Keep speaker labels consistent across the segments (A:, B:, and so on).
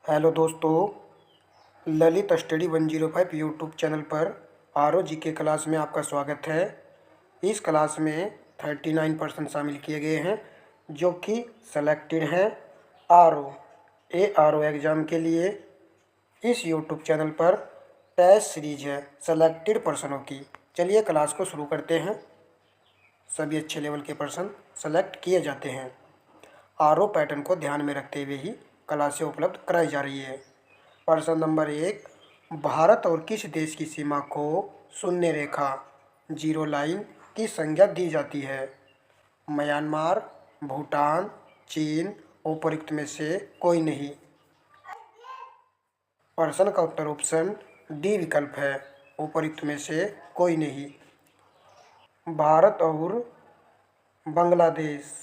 A: Hello दोस्तों, Lalit study 105 YouTube channel पर जी के क्लास में आपका स्वागत है। इस क्लास में 39% शामिल किए गए हैं जो कि सेलेक्टेड हैं आर ओ एग्ज़ाम के लिए। इस यूट्यूब चैनल पर टेस्ट सीरीज है सेलेक्टेड पर्सनों की। चलिए क्लास को शुरू करते हैं। सभी अच्छे लेवल के पर्सन सेलेक्ट किए जाते हैं। आर पैटर्न को ध्यान में रखते हुए ही क्लासें उपलब्ध कराई जा रही है। प्रश्न नंबर 1, भारत और किस देश की सीमा को शून्य रेखा जीरो लाइन की संज्ञा दी जाती है? म्यांमार, भूटान, चीन, उपरोक्त में से कोई नहीं। प्रश्न का उत्तर ऑप्शन डी विकल्प है, उपरोक्त में से कोई नहीं। भारत और बांग्लादेश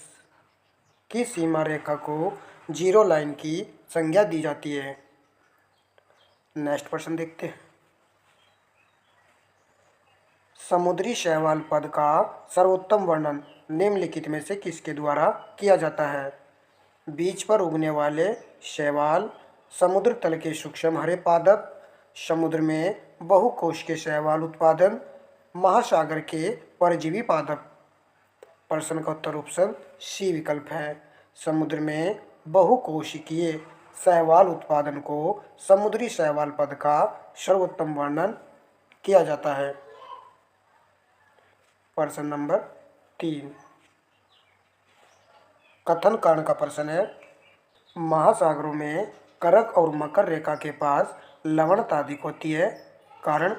A: की सीमा रेखा को जीरो लाइन की संज्ञा दी जाती है। नेक्स्ट प्रश्न देखते हैं। समुद्री शैवाल पद का सर्वोत्तम वर्णन निम्नलिखित में से किसके द्वारा किया जाता है? बीच पर उगने वाले शैवाल, समुद्र तल के सूक्ष्म हरे पादप, समुद्र में बहुकोशिकीय शैवाल उत्पादन, महासागर के परजीवी पादप। प्रश्न का उत्तर ऑप्शन सी विकल्प है, समुद्र में बहुकोशिकीय शैवाल उत्पादन को समुद्री शैवाल पद का सर्वोत्तम वर्णन किया जाता है। प्रश्न नंबर 3, कथन कारण का प्रश्न है। महासागरों में कर्क और मकर रेखा के पास लवणता अधिक होती है। कारण,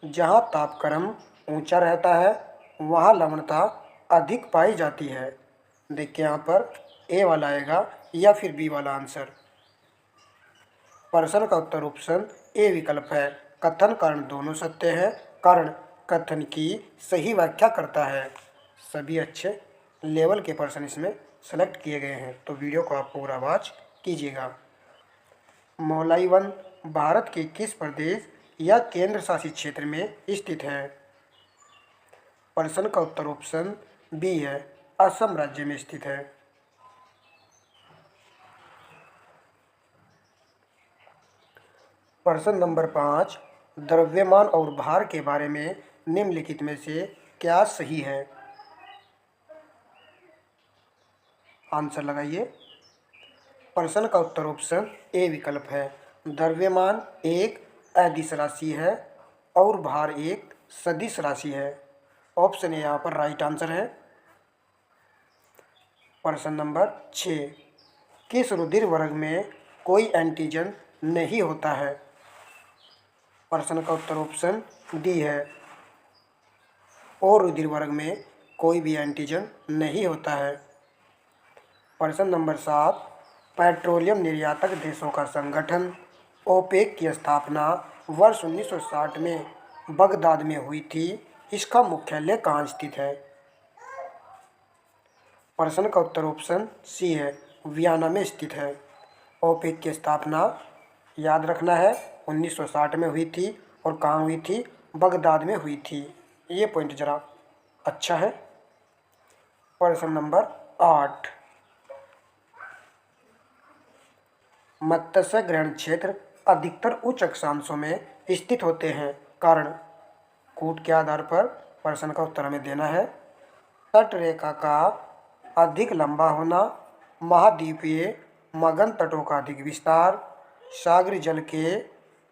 A: जहाँ तापक्रम ऊंचा रहता है वहाँ लवणता अधिक पाई जाती है। देखिए यहाँ पर ए वाला आएगा या फिर बी वाला आंसर। प्रश्न का उत्तर ऑप्शन ए विकल्प है, कथन कारण दोनों सत्य है। कारण कथन की सही व्याख्या करता है। सभी अच्छे लेवल के पर्सन इसमें सेलेक्ट किए गए हैं, तो वीडियो को आप पूरा वॉच कीजिएगा। मौलाई वन भारत के किस प्रदेश या केंद्र शासित क्षेत्र में स्थित है? प्रश्न का उत्तर ऑप्शन बी है, असम राज्य में स्थित है। प्रश्न नंबर 5, द्रव्यमान और भार के बारे में निम्नलिखित में से क्या सही है? आंसर लगाइए। प्रश्न का उत्तर ऑप्शन ए विकल्प है, द्रव्यमान एक अदिश राशि है और भार एक सदिश राशि है। ऑप्शन ए यहाँ पर राइट आंसर है। प्रश्न नंबर 6, किस रुधिर वर्ग में कोई एंटीजन नहीं होता है? प्रश्न का उत्तर ऑप्शन डी है, और रुधिर वर्ग में कोई भी एंटीजन नहीं होता है। प्रश्न नंबर 7, पेट्रोलियम निर्यातक देशों का संगठन ओपेक की स्थापना वर्ष 1960 में बगदाद में हुई थी। इसका मुख्यालय कहाँ स्थित है? प्रश्न का उत्तर ऑप्शन सी है, वियना में स्थित है। ओपेक की स्थापना याद रखना है 1960 में हुई थी, और कहाँ हुई थी? बगदाद में हुई थी। ये पॉइंट जरा अच्छा है। प्रश्न नंबर 8, मत्स्य ग्रहण क्षेत्र अधिकतर उच्च अक्षांशों में स्थित होते हैं। कारण, कूट के आधार पर प्रश्न का उत्तर हमें देना है। तट रेखा का अधिक लंबा होना, महाद्वीपीय मगन तटों का अधिक विस्तार, सागरी जल के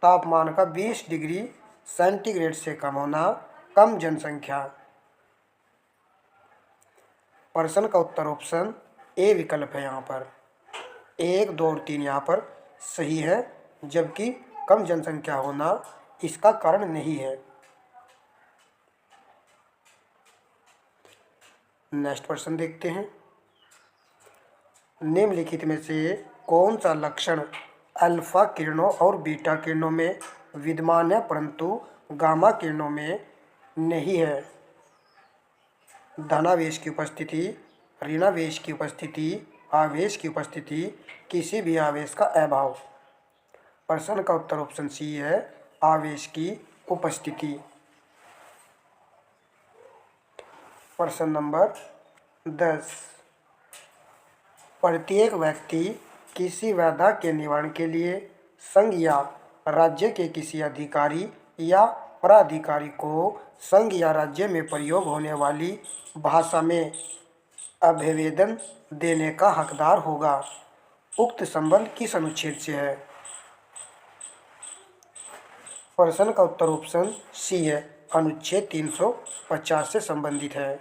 A: तापमान का 20 डिग्री सेंटीग्रेड से कम होना, कम जनसंख्या। प्रश्न का उत्तर ऑप्शन ए विकल्प है। यहाँ पर 1, 2 और 3 यहाँ पर सही है, जबकि कम जनसंख्या होना इसका कारण नहीं है। नेक्स्ट प्रश्न देखते हैं। निम्नलिखित में से कौन सा लक्षण अल्फा किरणों और बीटा किरणों में विद्यमान है परंतु गामा किरणों में नहीं है? धनावेश की उपस्थिति, ऋणावेश की उपस्थिति, आवेश की उपस्थिति, किसी भी आवेश का अभाव। प्रश्न का उत्तर ऑप्शन सी है, आवेश की उपस्थिति। प्रश्न नंबर 10, प्रत्येक व्यक्ति किसी बाधा के निवारण के लिए संघ या राज्य के किसी अधिकारी या प्राधिकारी को संघ या राज्य में प्रयोग होने वाली भाषा में अभिवेदन देने का हकदार होगा। उक्त संबंध किस अनुच्छेद से है? प्रश्न का उत्तर ऑप्शन सी है, अनुच्छेद 350 से संबंधित है।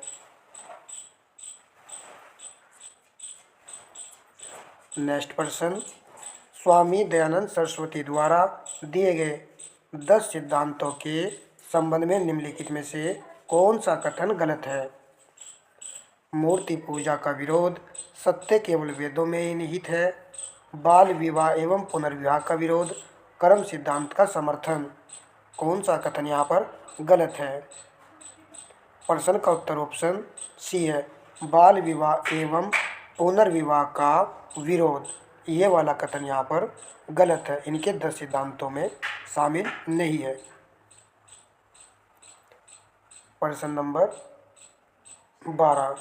A: नेक्स्ट प्रश्न, स्वामी दयानंद सरस्वती द्वारा दिए गए 10 सिद्धांतों के संबंध में निम्नलिखित में से कौन सा कथन गलत है? मूर्ति पूजा का विरोध, सत्य केवल वेदों में ही निहित है, बाल विवाह एवं पुनर्विवाह का विरोध, कर्म सिद्धांत का समर्थन। कौन सा कथन यहाँ पर गलत है? प्रश्न का उत्तर ऑप्शन सी है, बाल विवाह एवं पुनर्विवाह का विरोध। ये वाला कथन यहाँ पर गलत है, इनके 10 सिद्धांतों में शामिल नहीं है। प्रश्न नंबर 12,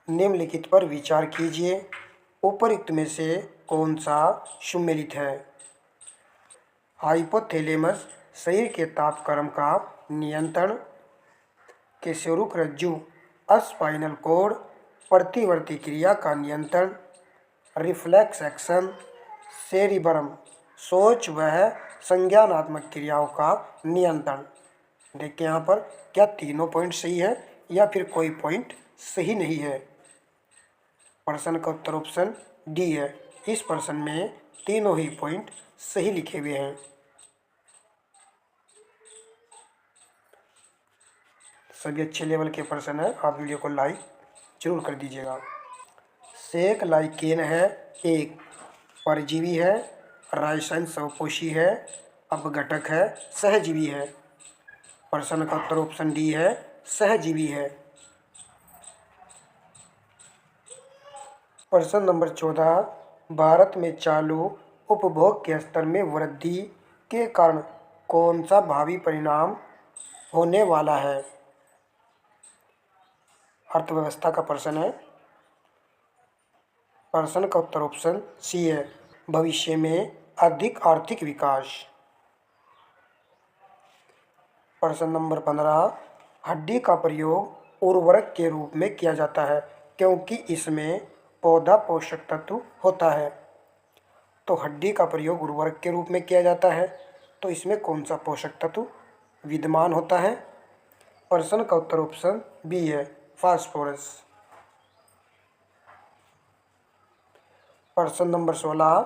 A: निम्नलिखित पर विचार कीजिए, उपरोक्त में से कौन सा सुमेलित है? हाइपोथैलेमस शरीर के तापक्रम का नियंत्रण, केशोरुक रज्जु स्पाइनल कोड प्रतिवर्ती क्रिया का नियंत्रण, रिफ्लेक्स एक्शन, सेरिबरम सोच वह संज्ञानात्मक क्रियाओं का नियंत्रण। देखिए यहाँ पर क्या तीनों पॉइंट सही है या फिर कोई पॉइंट सही नहीं है? प्रश्न का उत्तर ऑप्शन डी है। इस प्रश्न में तीनों ही पॉइंट सही लिखे हुए हैं। सभी अच्छे लेवल के प्रश्न है, आप वीडियो को लाइक जरूर कर दीजिएगा। सेक लाइकेन है, एक परजीवी है, रासायनिक स्वपोषी है, अपघटक है, सहजीवी है। प्रश्न का उत्तर ऑप्शन डी है, सहजीवी है। प्रश्न नंबर 14, भारत में चालू उपभोग के स्तर में वृद्धि के कारण कौन सा भावी परिणाम होने वाला है? अर्थव्यवस्था का प्रश्न है। प्रश्न का उत्तर ऑप्शन सी है, भविष्य में अधिक आर्थिक विकास। प्रश्न नंबर 15, हड्डी का प्रयोग उर्वरक के रूप में किया जाता है क्योंकि इसमें पौधा पोषक तत्व होता है। तो हड्डी का प्रयोग उर्वरक के रूप में किया जाता है, तो इसमें कौन सा पोषक तत्व विद्यमान होता है? प्रश्न का उत्तर ऑप्शन बी है, फास्फोरस। प्रश्न नंबर 16,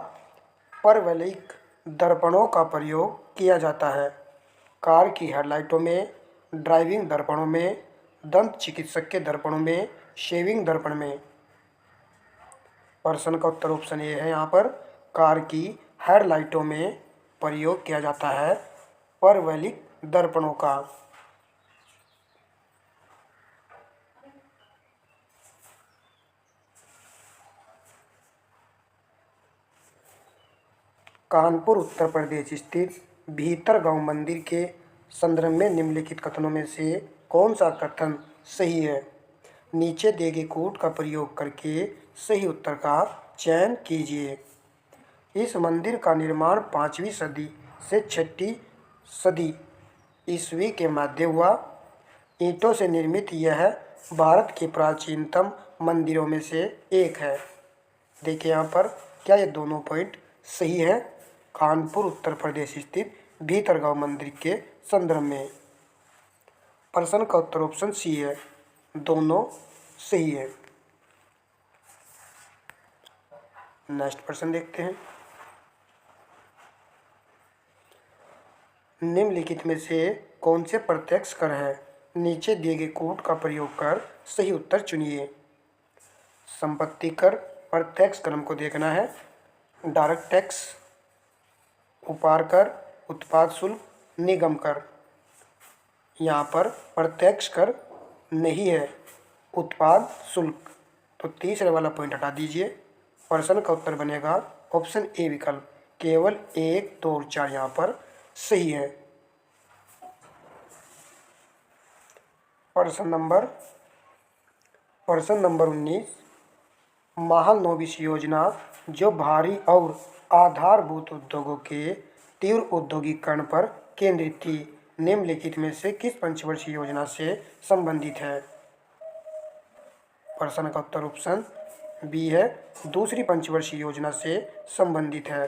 A: परवलयिक दर्पणों का प्रयोग किया जाता है कार की हेडलाइटों में, ड्राइविंग दर्पणों में, दंत चिकित्सक के दर्पणों में, शेविंग दर्पण में। प्रश्न का उत्तर ऑप्शन ए है, यहाँ पर कार की हेडलाइटों में प्रयोग किया जाता है परवलयिक दर्पणों का। कानपुर उत्तर प्रदेश स्थित भीतरगांव मंदिर के संदर्भ में निम्नलिखित कथनों में से कौन सा कथन सही है? नीचे दिए गए कोड का प्रयोग करके सही उत्तर का चयन कीजिए। इस मंदिर का निर्माण 5वीं सदी से 6वीं सदी ईस्वी के मध्य हुआ। ईंटों से निर्मित यह भारत के प्राचीनतम मंदिरों में से एक है। देखिए यहाँ पर क्या ये दोनों पॉइंट सही है? कानपुर उत्तर प्रदेश स्थित भीतरगांव मंदिर के संदर्भ में। प्रश्न का उत्तर ऑप्शन सी है, दोनों सही है। नेक्स्ट प्रश्न देखते हैं, निम्नलिखित में से कौन से प्रत्यक्ष कर है? नीचे दिए गए कोड का प्रयोग कर सही उत्तर चुनिए। संपत्ति कर प्रत्यक्ष क्रम को देखना है। डायरेक्ट टैक्स, उपार कर, उत्पाद शुल्क, निगम कर। यहाँ पर प्रत्यक्ष कर नहीं है, उत्पाद शुल्क, तो तीसरे वाला पॉइंट हटा दीजिए। प्रश्न का उत्तर बनेगा ऑप्शन ए विकल्प, केवल 1, 2 और 4 यहाँ पर सही है। प्रश्न नंबर 19, महालनोबिस योजना जो भारी और आधारभूत उद्योगों के तीव्र औद्योगिकरण पर केंद्रित थी, निम्नलिखित में से किस पंचवर्षीय योजना से संबंधित है? प्रश्न का उत्तर ऑप्शन बी है, दूसरी पंचवर्षीय योजना से संबंधित है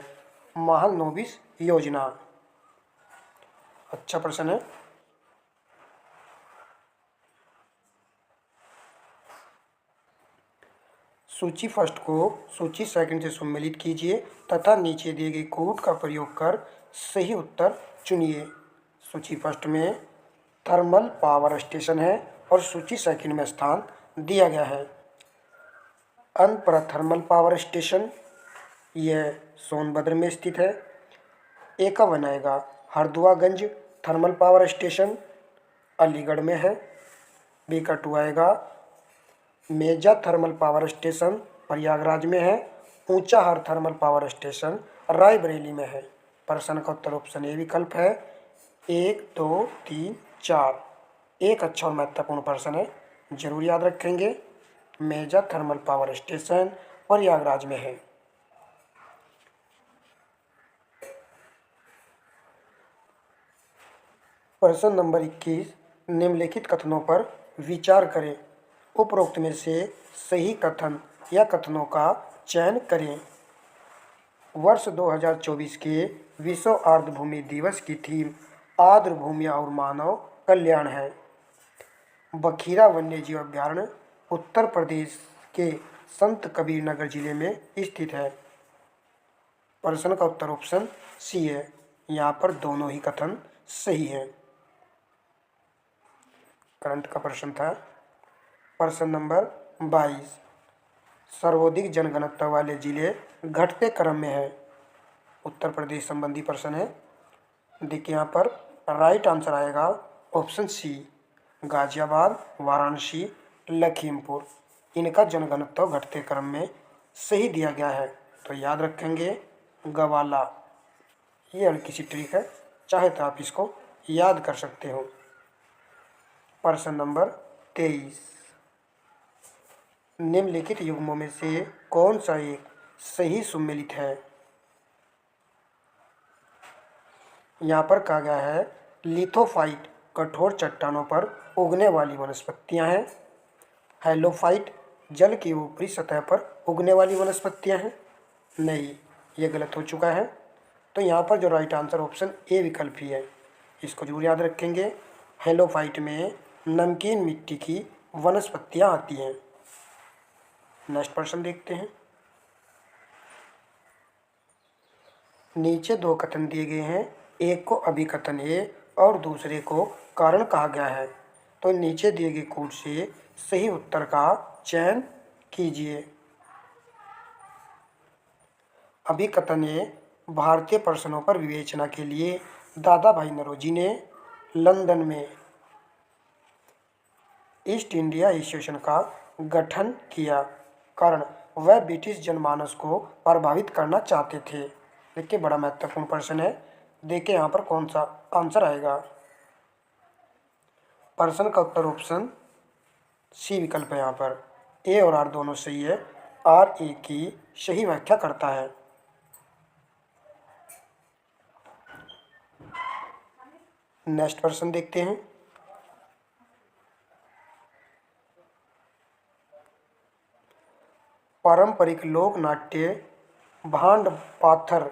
A: महालनोबिस योजना। अच्छा प्रश्न है। सूची फर्स्ट को सूची सेकंड से सम्मिलित कीजिए तथा नीचे दिए गए कोड का प्रयोग कर सही उत्तर चुनिए। सूची फर्स्ट में थर्मल पावर स्टेशन है और सूची सेकंड में स्थान दिया गया है। अनपरा थर्मल पावर स्टेशन यह सोनभद्र में स्थित है। ए का बनाएगा Harduaganj thermal power station Aligarh में है। बी का टू आएगा मेजा थर्मल पावर स्टेशन प्रयागराज में है। Unchahar thermal power station Raebareli में है। प्रश्न का उत्तर ऑप्शन ए विकल्प है। 1, 2, 3, 4 एक अच्छा और महत्वपूर्ण प्रश्न है, जरूर याद रखेंगे। मेजा थर्मल पावर स्टेशन प्रयागराज में है। प्रश्न नंबर 21, निम्नलिखित कथनों पर विचार करें। उपरोक्त में से सही कथन या कथनों का चयन करें। वर्ष 2024 के विश्व आर्द्रभूमि दिवस की थीम आर्द्रभूमि और मानव कल्याण है। बखीरा वन्यजीव अभयारण्य उत्तर प्रदेश के संत कबीर नगर जिले में स्थित है। प्रश्न का उत्तर ऑप्शन सी है। यहाँ पर दोनों ही कथन सही है। करंट का प्रश्न था। प्रश्न नंबर 22, सर्वाधिक जनघनत्व वाले जिले घटते क्रम में है। उत्तर प्रदेश संबंधी प्रश्न है। देखिए यहाँ पर राइट आंसर आएगा ऑप्शन सी, गाजियाबाद, वाराणसी, लखीमपुर। इनका जनघनत्व घटते क्रम में सही दिया गया है, तो याद रखेंगे गवाला। ये हल्की सी ट्रिक है, चाहे तो आप इसको याद कर सकते हो। प्रश्न नंबर 23, निम्नलिखित युग्मों में से कौन सा एक सही सुमेलित है? यहाँ पर कहा गया है लिथोफाइट कठोर चट्टानों पर उगने वाली वनस्पतियाँ हैं। हेलोफाइट जल की ऊपरी सतह पर उगने वाली वनस्पतियाँ हैं। नहीं, ये गलत हो चुका है। तो यहाँ पर जो राइट आंसर ऑप्शन ए विकल्प ही है, इसको जरूर याद रखेंगे। हेलोफाइट में नमकीन मिट्टी की वनस्पतियाँ आती हैं। नेक्स्ट प्रश्न देखते हैं। नीचे दो कथन दिए गए हैं, एक को अभिकथन ए और दूसरे को कारण कहा गया है। तो नीचे दिए गए कोड से सही उत्तर का चयन कीजिए। अभिकथन ए, भारतीय प्रश्नों पर विवेचना के लिए दादा भाई नौरोजी ने लंदन में ईस्ट इंडिया एसोसिएशन का गठन किया। कारण वह ब्रिटिश जनमानस को प्रभावित करना चाहते थे। देखिए बड़ा महत्वपूर्ण प्रश्न है। देखिए यहाँ पर कौन सा आंसर आएगा। प्रश्न का उत्तर ऑप्शन सी विकल्प है। यहाँ पर ए और आर दोनों सही है। आर ए की सही व्याख्या करता है। नेक्स्ट प्रश्न देखते हैं। पारंपरिक लोक नाट्य भांड पाथर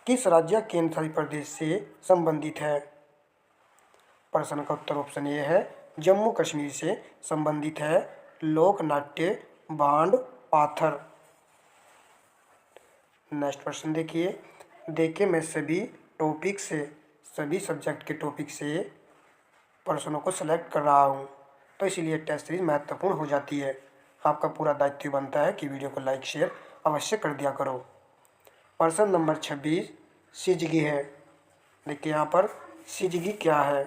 A: किस राज्य केंद्र शासित प्रदेश से संबंधित है? प्रश्न का उत्तर ऑप्शन ए है, जम्मू कश्मीर से संबंधित है लोक नाट्य भांड पाथर। नेक्स्ट प्रश्न देखिए मैं सभी टॉपिक से, सभी सब्जेक्ट के टॉपिक से प्रश्नों को सिलेक्ट कर रहा हूँ, तो इसीलिए टेस्ट सीरीज महत्वपूर्ण हो जाती है। आपका पूरा दायित्व बनता है कि वीडियो को लाइक शेयर अवश्य कर दिया करो। प्रश्न नंबर 26 सिजगी है। देखिए यहाँ पर सिजगी क्या है?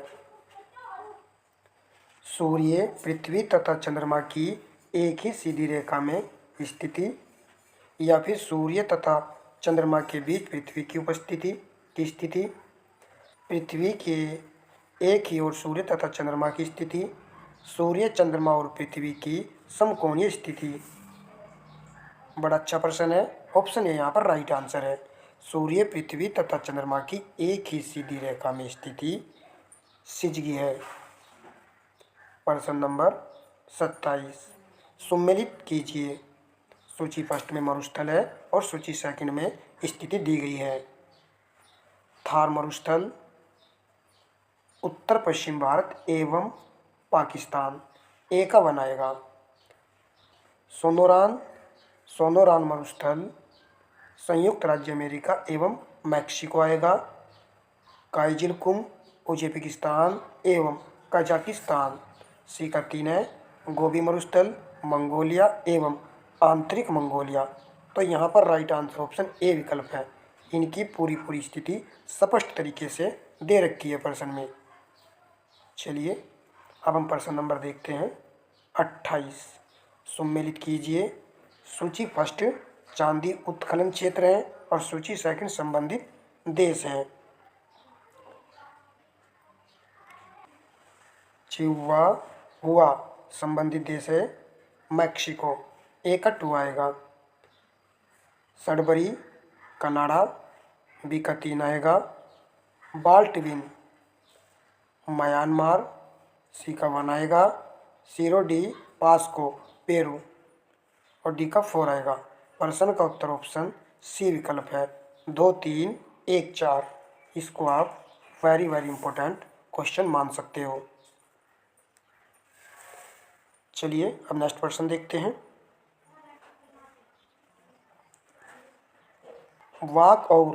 A: सूर्य, पृथ्वी तथा चंद्रमा की एक ही सीधी रेखा में स्थिति, या फिर सूर्य तथा चंद्रमा के बीच पृथ्वी की उपस्थिति की स्थिति, पृथ्वी के एक ही ओर सूर्य तथा चंद्रमा की स्थिति, सूर्य, चंद्रमा और पृथ्वी की समकोणीय स्थिति। बड़ा अच्छा प्रश्न है। ऑप्शन ए यहाँ पर राइट आंसर है। सूर्य, पृथ्वी तथा चंद्रमा की एक ही सीधी रेखा में स्थिति सिजगी है। प्रश्न नंबर 27, सुमेलित कीजिए। सूची फर्स्ट में मरुस्थल है और सूची सेकंड में स्थिति दी गई है। थार मरुस्थल, उत्तर पश्चिम भारत एवं पाकिस्तान, ए का बनाएगा। सोनोरान, सोनोरान मरुस्थल संयुक्त राज्य अमेरिका एवं मैक्सिको आएगा। काइजिलकुम, उज्बेकिस्तान एवं कजाकिस्तान, सी का 3 है। गोबी मरुस्थल, मंगोलिया एवं आंतरिक मंगोलिया, तो यहाँ पर राइट आंसर ऑप्शन ए विकल्प है। इनकी पूरी पूरी स्थिति स्पष्ट तरीके से दे रखी है प्रश्न में। चलिए अब हम प्रश्न नंबर देखते हैं 28, सुमेलित कीजिए। सूची फर्स्ट चांदी उत्खनन क्षेत्र है और सूची सेकंड संबंधित देश है। चिहुआ संबंधित देश है मैक्सिको, ए का 2 आएगा। सडबरी कनाडा, बी का 3 आएगा। बाल्टविन म्यांमार, सी का 1 आएगा। सिरो डी पास्को पेरू, और डी का 4 आएगा। प्रश्न का उत्तर ऑप्शन सी विकल्प है। 2, 3, 1, 4, इसको आप वेरी वेरी इंपॉर्टेंट क्वेश्चन मान सकते हो। चलिए अब नेक्स्ट प्रश्न देखते हैं। वाक और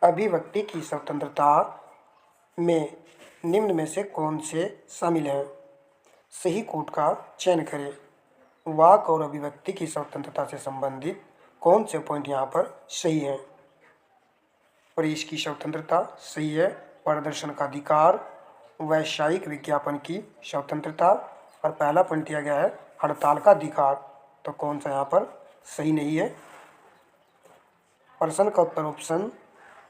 A: अभिव्यक्ति की स्वतंत्रता में निम्न में से कौन से शामिल हैं? सही कोट का चयन करें। वाक और अभिव्यक्ति की स्वतंत्रता से संबंधित कौन से पॉइंट यहाँ पर सही है? प्रेस की स्वतंत्रता सही है। प्रदर्शन का अधिकार, वैश्विक विज्ञापन की स्वतंत्रता, और पहला पॉइंट दिया गया है हड़ताल का अधिकार, तो कौन सा यहाँ पर सही नहीं है? प्रश्न का उत्तर ऑप्शन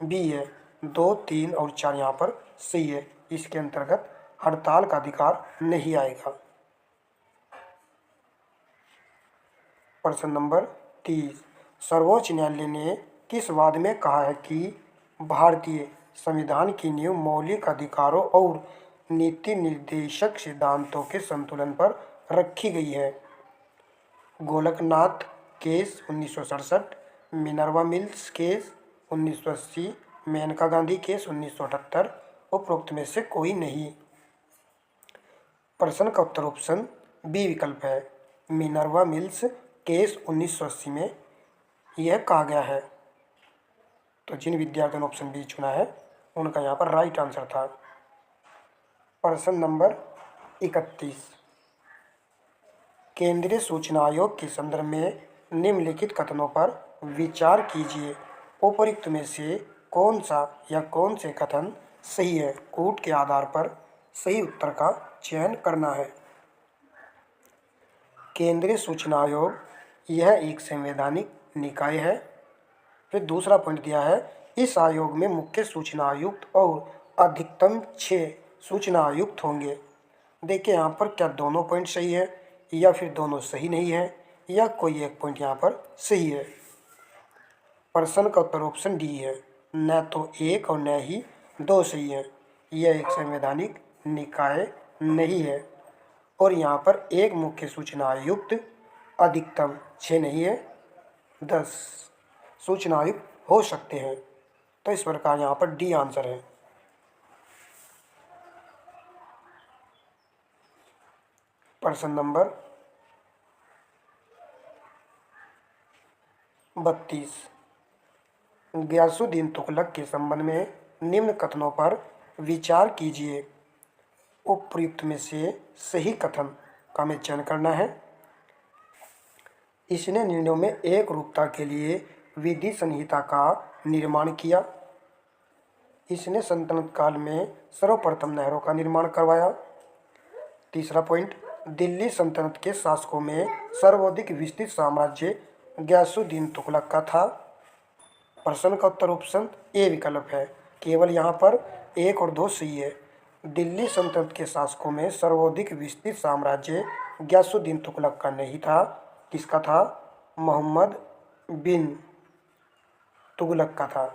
A: बी है। 2, 3 और 4 यहाँ पर सही है। इसके अंतर्गत हड़ताल का अधिकार नहीं आएगा। प्रश्न नंबर 30, सर्वोच्च न्यायालय ने किस वाद में कहा है कि भारतीय संविधान की नींव मौलिक अधिकारों और नीति निर्देशक सिद्धांतों के संतुलन पर रखी गई है? Golaknath case 1967, Minerva Mills case 1980, Maneka Gandhi case 1978, उपरोक्त में से कोई नहीं। प्रश्न का उत्तर ऑप्शन बी विकल्प है। मिनर्वा मिल्स केस 1980 में यह कहा गया है। तो जिन विद्यार्थियों ने ऑप्शन बी चुना है उनका यहाँ पर राइट आंसर था। प्रश्न नंबर 31, केंद्रीय सूचना आयोग के संदर्भ में निम्नलिखित कथनों पर विचार कीजिए। उपयुक्त में से कौन सा या कौन से कथन सही है? कूट के आधार पर सही उत्तर का चयन करना है। केंद्रीय सूचना आयोग यह एक संवैधानिक निकाय है। फिर दूसरा पॉइंट दिया है, इस आयोग में मुख्य सूचना आयुक्त और अधिकतम 6 सूचना आयुक्त होंगे। देखिए यहाँ पर क्या दोनों पॉइंट सही है या फिर दोनों सही नहीं है, या कोई एक पॉइंट यहाँ पर सही है? प्रश्न का उत्तर ऑप्शन डी है। न तो एक और न ही 2 सही है। यह एक संवैधानिक निकाय नहीं है। और यहाँ पर एक मुख्य सूचना आयुक्त, अधिकतम 6 नहीं है, 10 सूचना आयुक्त हो सकते हैं। तो इस प्रकार यहाँ पर डी आंसर है। प्रश्न नंबर 32, गयासुद्दीन तुगलक के संबंध में निम्न कथनों पर विचार कीजिए। उपयुक्त में से सही कथन का हमें चयन करना है। इसने निर्णयों में एक रूपता के लिए विधि संहिता का निर्माण किया। इसने सल्तनत काल में सर्वप्रथम नहरों का निर्माण करवाया। तीसरा पॉइंट, दिल्ली सल्तनत के शासकों में सर्वाधिक विस्तृत साम्राज्य गयासुद्दीन तुगलक का था। प्रश्न का उत्तर ऑप्शन ए विकल्प है। केवल यहाँ पर 1 और 2 सही है। दिल्ली सल्तनत के शासकों में सर्वाधिक विस्तृत साम्राज्य गयासुद्दीन तुगलक का नहीं था। किसका था? मोहम्मद बिन तुगलक का था।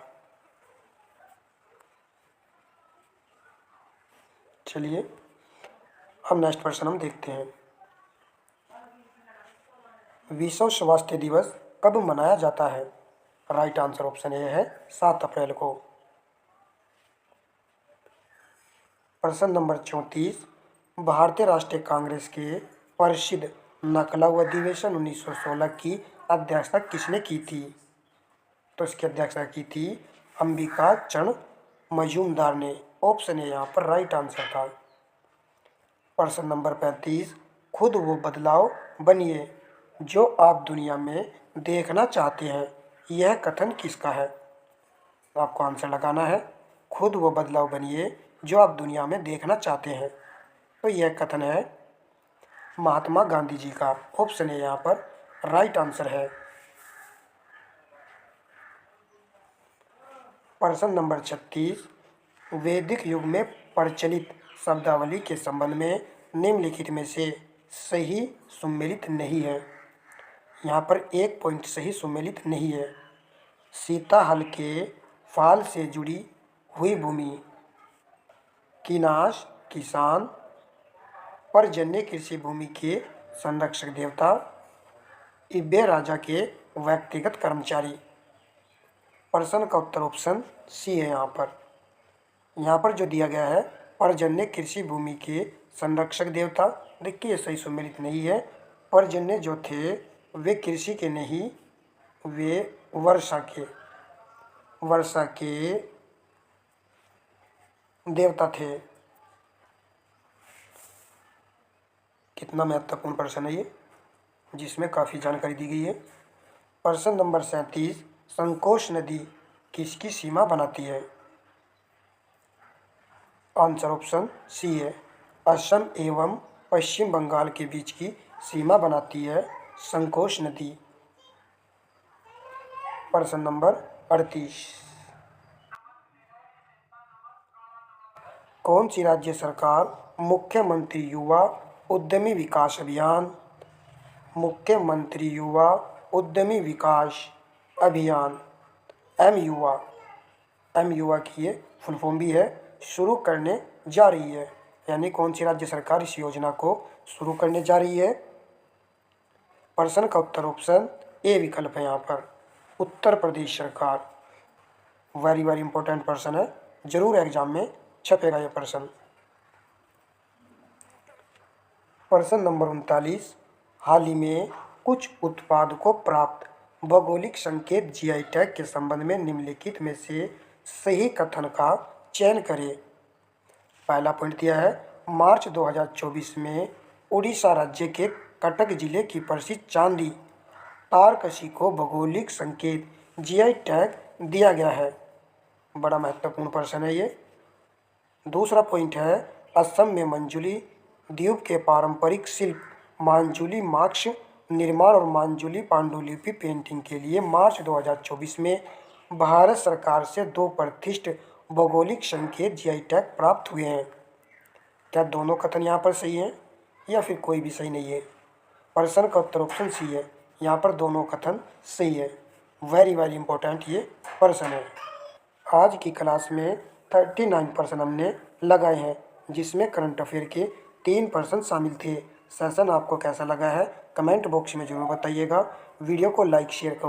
A: चलिए अब नेक्स्ट प्रश्न हम देखते हैं। विश्व स्वास्थ्य दिवस कब मनाया जाता है? राइट आंसर ऑप्शन ए है 7 अप्रैल को। प्रश्न नंबर 34, भारतीय राष्ट्रीय कांग्रेस के प्रसिद्ध लखनऊ अधिवेशन 1916 की अध्यक्षता किसने की थी? तो इसकी अध्यक्षता की थी अंबिका चंद्र मजूमदार ने। ऑप्शन ए यहाँ पर राइट आंसर था। प्रश्न नंबर 35, खुद वो बदलाव बनिए जो आप दुनिया में देखना चाहते हैं, यह कथन किसका है? तो आपको आंसर लगाना है, खुद वो बदलाव बनिए जो आप दुनिया में देखना चाहते हैं। तो यह कथन है महात्मा गांधी जी का। ऑप्शन ए यहाँ पर राइट आंसर है। प्रश्न नंबर 36, वैदिक युग में प्रचलित शब्दावली के संबंध में निम्नलिखित में से सही सुमेलित नहीं है। यहाँ पर एक पॉइंट सही सुमेलित नहीं है। सीता हल के फाल से जुड़ी हुई भूमि, किनाश किसान, पर्जन्य कृषि भूमि के संरक्षक देवता, इब्बे राजा के व्यक्तिगत कर्मचारी। प्रश्न का उत्तर ऑप्शन सी है। यहाँ पर जो दिया गया है पर्जन्य कृषि भूमि के संरक्षक देवता, देखिए ये सही सुमेलित नहीं है। पर्जन्य जो थे वे कृषि के नहीं, वे वर्षा के देवता थे। कितना महत्वपूर्ण प्रश्न है ये, जिसमें काफ़ी जानकारी दी गई है। प्रश्न नंबर 37, संकोश नदी किसकी सीमा बनाती है? आंसर ऑप्शन सी है, असम एवं पश्चिम बंगाल के बीच की सीमा बनाती है संकोश नदी। प्रश्न नंबर 38, कौन सी राज्य सरकार मुख्यमंत्री युवा उद्यमी विकास अभियान, मुख्यमंत्री युवा उद्यमी विकास अभियान एम युवा की ये फुल फॉर्म भी है, शुरू करने जा रही है? यानी कौन सी राज्य सरकार इस योजना को शुरू करने जा रही है? प्रश्न का उत्तर ऑप्शन ए विकल्प है यहाँ पर, उत्तर प्रदेश सरकार। वेरी वेरी इंपॉर्टेंट प्रश्न है, जरूर एग्जाम में छपेगा यह प्रश्न। प्रश्न नंबर 39, हाल ही में कुछ उत्पाद को प्राप्त भौगोलिक संकेत जीआई टैग के संबंध में निम्नलिखित में से सही कथन का चयन करें। पहला पॉइंट दिया है, मार्च 2024 में उड़ीसा राज्य के कटक जिले की प्रसिद्ध चांदी तारकसी को भौगोलिक संकेत जीआई टैग दिया गया है। बड़ा महत्वपूर्ण प्रश्न है ये। दूसरा पॉइंट है, असम में मंजुली द्वीप के पारंपरिक शिल्प मांजुली मास्क निर्माण और मांजुली पांडुलिपि पेंटिंग के लिए मार्च 2024 में भारत सरकार से 2 प्रतिष्ठित भौगोलिक संकेत जीआई टैग प्राप्त हुए हैं। क्या दोनों कथन यहाँ पर सही हैं या फिर कोई भी सही नहीं है? प्रश्न का उत्तर ऑप्शन सी है, यहाँ पर दोनों कथन सही है। वेरी वेरी इंपॉर्टेंट ये प्रश्न है। आज की क्लास में 39 प्रश्न हमने लगाए हैं, जिसमें करंट अफेयर के 3 प्रश्न शामिल थे। सेशन आपको कैसा लगा है कमेंट बॉक्स में जरूर बताइएगा। वीडियो को लाइक शेयर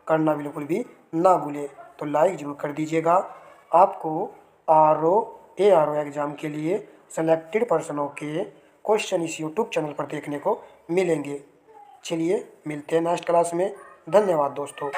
A: करना बिल्कुल भी ना भूलें, तो लाइक जरूर कर दीजिएगा। आपको आर ओ एग्ज़ाम के लिए सेलेक्टेड प्रश्नों के क्वेश्चन इस यूट्यूब चैनल पर देखने को मिलेंगे। चलिए मिलते हैं नेक्स्ट क्लास में। धन्यवाद दोस्तों।